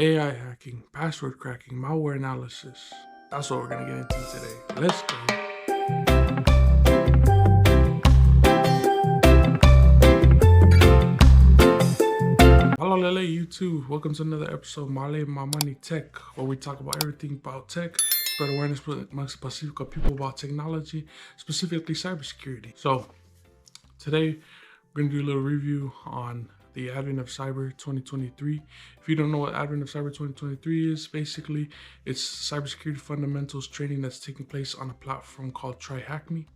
AI hacking, password cracking, malware analysis. That's what we're gonna get into today. Let's go. Hello Lele YouTube, welcome to another episode of Male My Money Tech, where we talk about everything about tech, spread awareness amongst Pacifica people about technology, specifically cybersecurity. So today we're gonna do a little review on the Advent of Cyber 2023. If you don't know what Advent of Cyber 2023 is, basically it's cybersecurity fundamentals training that's taking place on a platform called TryHackMe.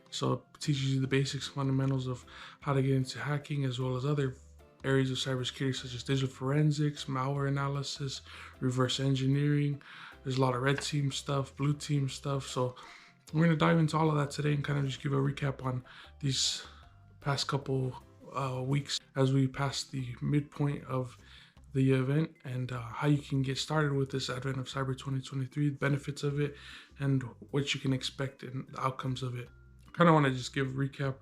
So it teaches you the basics, fundamentals of how to get into hacking, as well as other areas of cybersecurity such as digital forensics, malware analysis, reverse engineering. There's a lot of red team stuff, blue team stuff. So we're going to dive into all of that today and kind of just give a recap on these past couple weeks as we pass the midpoint of the event, and how you can get started with this Advent of Cyber 2023, the benefits of it, and what you can expect and the outcomes of it. I kind of want to just give a recap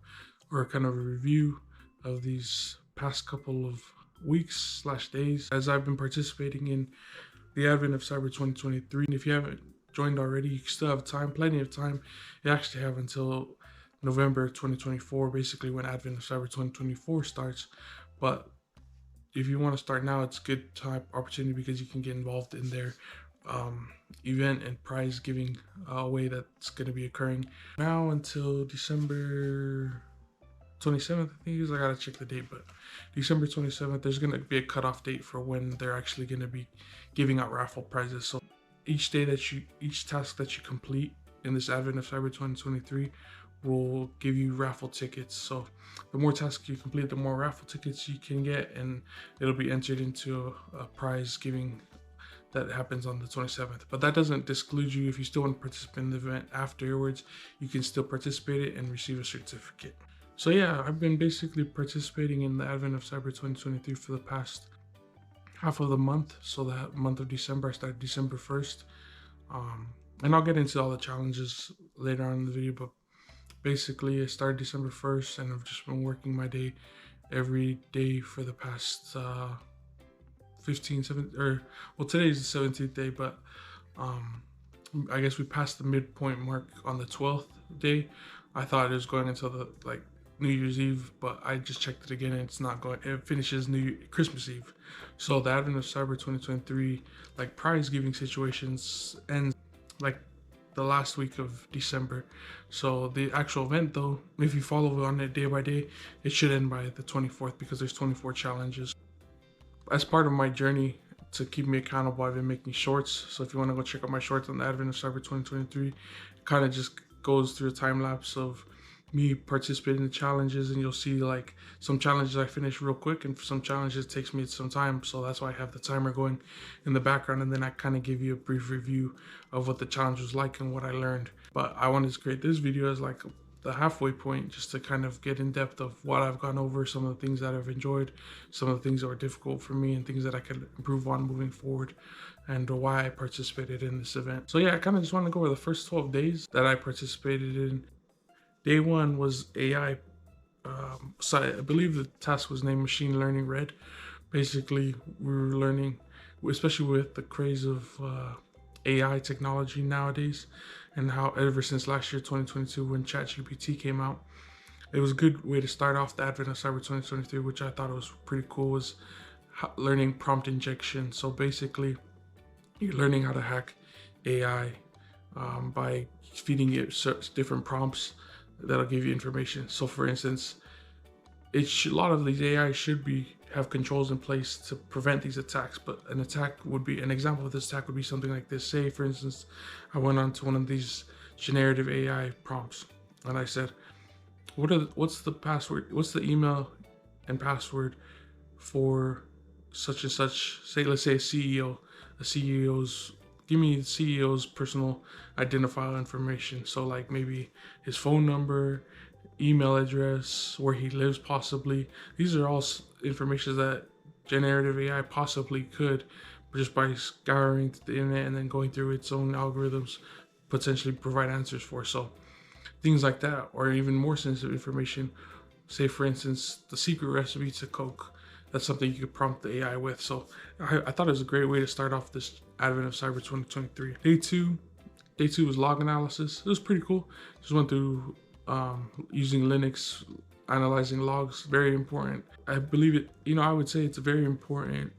or kind of a review of these past couple of weeks / days as I've been participating in the Advent of Cyber 2023. And if you haven't joined already, you still have time, plenty of time. You actually have until November 2024, basically when Advent of Cyber 2024 starts. But if you want to start now, it's a good time opportunity because you can get involved in their event and prize giving way that's going to be occurring now until December 27th, I think it is. I gotta check the date, but December 27th, there's gonna be a cutoff date for when they're actually gonna be giving out raffle prizes. So each task that you complete in this Advent of Cyber 2023 will give you raffle tickets. So the more tasks you complete, the more raffle tickets you can get, and it'll be entered into a prize giving that happens on the 27th. But that doesn't exclude you. If you still want to participate in the event afterwards, you can still participate and receive a certificate. So yeah, I've been basically participating in the Advent of Cyber 2023 for the past half of the month. So that month of December, I started December 1st. And I'll get into all the challenges later on in the video, but basically I started December 1st and I've just been working my day every day for the past today is the 17th day, but I guess we passed the midpoint mark on the 12th day. I thought it was going until the New Year's Eve, but I just checked it again and it's not going. It finishes Christmas Eve. So the Advent of Cyber 2023 prize giving situations ends the last week of December. So the actual event, though, if you follow on it day by day, it should end by the 24th because there's 24 challenges. As part of my journey to keep me accountable, I've been making shorts. So if you want to go check out my shorts on the Advent of Cyber 2023, it kind of just goes through a time lapse of me participating in the challenges, and you'll see some challenges I finish real quick, and for some challenges it takes me some time. So that's why I have the timer going in the background, and then I kind of give you a brief review of what the challenge was like and what I learned. But I wanted to create this video as the halfway point, just to kind of get in depth of what I've gone over, some of the things that I've enjoyed, some of the things that were difficult for me, and things that I could improve on moving forward, and why I participated in this event. So yeah, I kind of just want to go over the first 12 days that I participated in. Day one was AI. So I believe the task was named Machine Learning Red. Basically, we were learning, especially with the craze of AI technology nowadays, and how ever since last year, 2022, when ChatGPT came out, it was a good way to start off the Advent of Cyber 2023, which I thought was pretty cool, was learning prompt injection. So basically, you're learning how to hack AI by feeding it different prompts that'll give you information. So for instance, a lot of these AI should have controls in place to prevent these attacks, but an example of this attack would be something like this. Say for instance, I went on to one of these generative AI prompts and I said, what's the password, what's the email and password for such and such, let's say a CEO's, give me the CEO's personal identifiable information. So maybe his phone number, email address, where he lives possibly. These are all information that generative AI possibly could, just by scouring the internet and then going through its own algorithms, potentially provide answers for. So things like that, or even more sensitive information. Say for instance, the secret recipe to Coke. that's something you could prompt the AI with. So I thought it was a great way to start off this advent of Cyber 2023. Day two was log analysis. It was pretty cool. Just went through using Linux, analyzing logs. Very important. I believe it. I would say it's a very important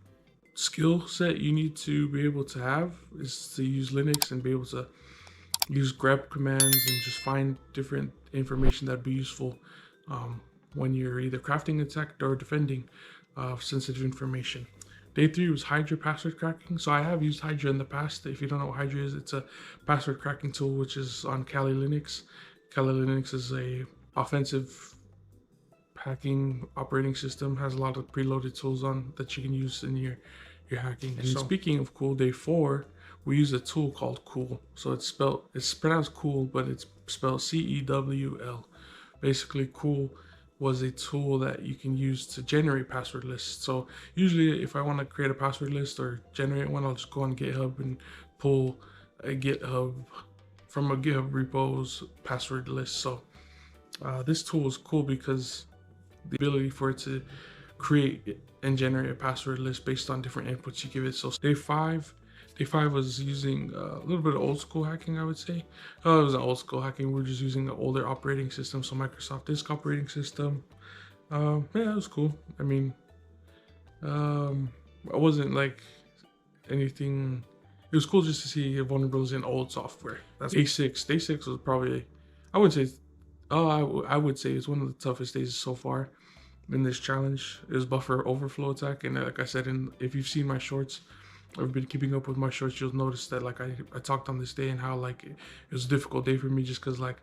skill set you need to be able to have, is to use Linux and be able to use grep commands and just find different information that'd be useful when you're either crafting attack or defending sensitive information. Day three was Hydra password cracking. So I have used Hydra in the past. If you don't know what Hydra is, it's a password cracking tool which is on Kali Linux. Kali Linux is a offensive hacking operating system, has a lot of preloaded tools on that you can use in your hacking. And so, speaking of cool, day four, we use a tool called Cool. So it's pronounced cool, but it's spelled CEWL. Basically, Cool was a tool that you can use to generate password lists. So usually if I want to create a password list or generate one, I'll just go on GitHub and pull a GitHub from a GitHub repo's password list. So this tool is cool because the ability for it to create and generate a password list based on different inputs you give it. So day five was using a little bit of old school hacking, I would say. It wasn't old school hacking. We're just using an older operating system, so Microsoft Disk operating system. Yeah, it was cool. I mean, I wasn't like anything. It was cool just to see vulnerabilities in old software. That's day six. Day six was probably, I would say, I would say it's one of the toughest days so far in this challenge. It was buffer overflow attack, and like I said, if you've seen my shorts, I've been keeping up with my shorts, you'll notice that like I talked on this day and how like it was a difficult day for me just because like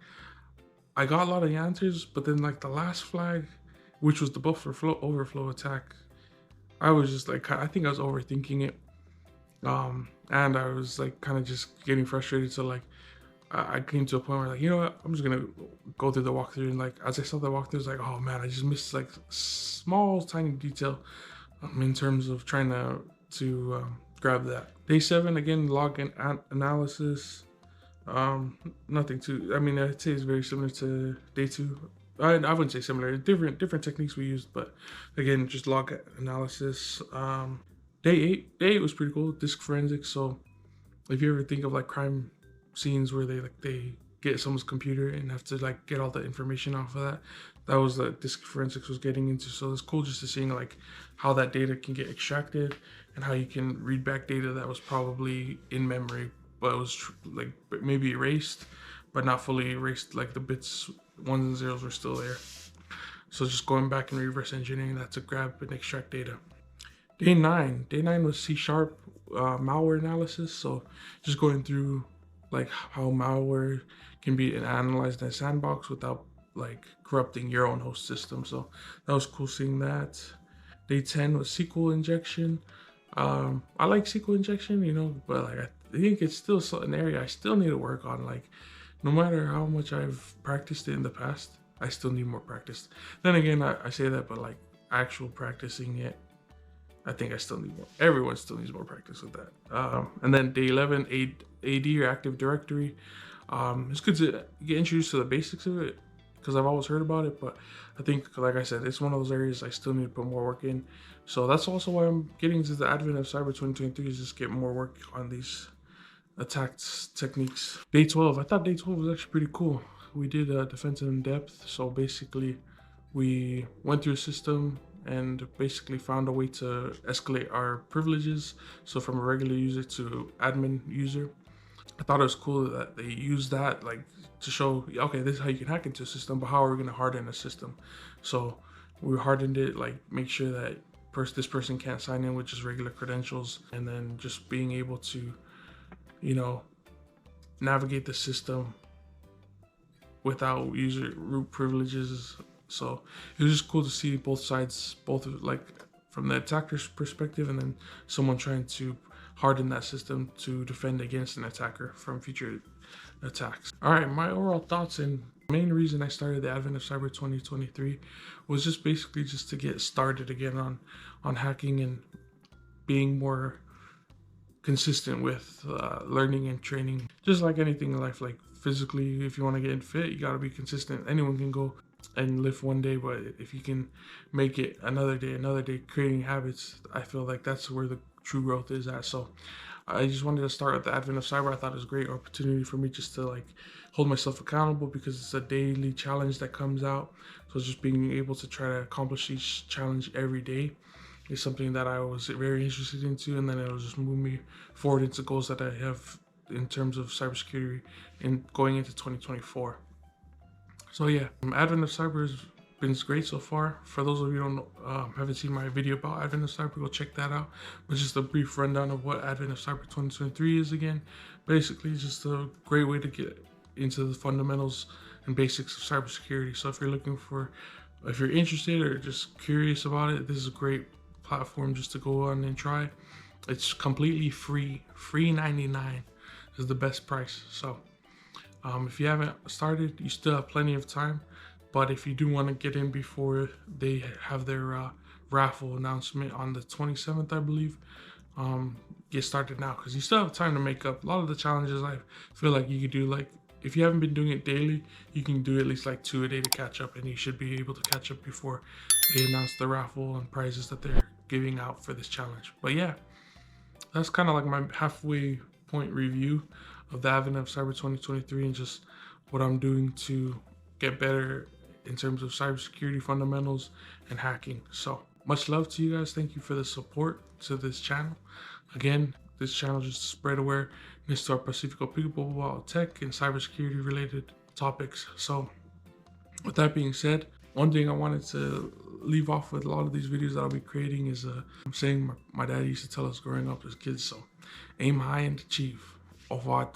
I got a lot of answers, but then like the last flag, which was the buffer overflow attack, I was just like, I think I was overthinking it, and I was like kind of just getting frustrated. So like I came to a point where like, you know what, I'm just gonna go through the walkthrough, and like as I saw the walkthrough, I was like, oh man, I just missed like small tiny detail in terms of trying to grab that. Day seven, again, log and analysis. Nothing too, I mean, I'd say it's very similar to day two. I wouldn't say similar, different techniques we used, but again, just log analysis. Day eight was pretty cool, disk forensics. So if you ever think of like crime scenes where they get someone's computer and have to like get all the information off of that was the disk forensics was getting into. So it's cool just to seeing like how that data can get extracted and how you can read back data that was probably in memory but it was like maybe erased but not fully erased, like the bits ones and zeros were still there. So just going back and reverse engineering that to grab and extract data. Day nine was C# malware analysis. So just going through like how malware can be analyzed in a sandbox without like corrupting your own host system. So that was cool seeing that. Day 10 was SQL injection. I like SQL injection, but like I think it's still an area I still need to work on. Like no matter how much I've practiced it in the past, I still need more practice. Then again, I say that, but like actual practicing it, I think I still need more. Everyone still needs more practice with that. And then day 11, AD or Active Directory. It's good to get introduced to the basics of it because I've always heard about it, but I think, like I said, it's one of those areas I still need to put more work in. So that's also why I'm getting into the advent of Cyber 2023, is just get more work on these attacks techniques. Day 12, I thought day 12 was actually pretty cool. We did defensive in depth. So basically we went through a system and basically found a way to escalate our privileges. So from a regular user to admin user. I thought it was cool that they used that like to show, okay, this is how you can hack into a system, but how are we going to harden a system? So we hardened it, like make sure that this person can't sign in with just regular credentials, and then just being able to, navigate the system without user root privileges. So it was just cool to see both sides, both like from the attacker's perspective and then someone trying to harden that system to defend against an attacker from future attacks. All right, my overall thoughts and main reason I started the advent of Cyber 2023 was just basically just to get started again on hacking and being more consistent with learning and training. Just like anything in life, like physically, if you want to get fit, you got to be consistent. Anyone can go and live one day, but if you can make it another day, creating habits, I feel like that's where the true growth is at. So I just wanted to start with the advent of cyber. I thought it was a great opportunity for me just to like hold myself accountable, because it's a daily challenge that comes out. So just being able to try to accomplish each challenge every day is something that I was very interested into, and then it'll just move me forward into goals that I have in terms of cybersecurity and going into 2024. So yeah, Advent of Cyber has been great so far. For those of you who don't haven't seen my video about Advent of Cyber, go check that out. But just a brief rundown of what Advent of Cyber 2023 is again. Basically, just a great way to get into the fundamentals and basics of cybersecurity. So if you're interested or just curious about it, this is a great platform just to go on and try. It's completely free 99 is the best price. So if you haven't started, you still have plenty of time. But if you do want to get in before they have their raffle announcement on the 27th, I believe, get started now, because you still have time to make up a lot of the challenges. I feel like you could do, like, if you haven't been doing it daily, you can do at least like 2 a day to catch up, and you should be able to catch up before they announce the raffle and prizes that they're giving out for this challenge. But yeah, that's kind of like my halfway point review of the Advent of Cyber 2023 and just what I'm doing to get better in terms of cybersecurity fundamentals and hacking. So much love to you guys. Thank you for the support to this channel. Again, this channel just to spread awareness to our Pacifico people about tech and cybersecurity related topics. So with that being said, one thing I wanted to leave off with a lot of these videos that I'll be creating is I'm saying my dad used to tell us growing up as kids. So aim high and achieve. Au revoir.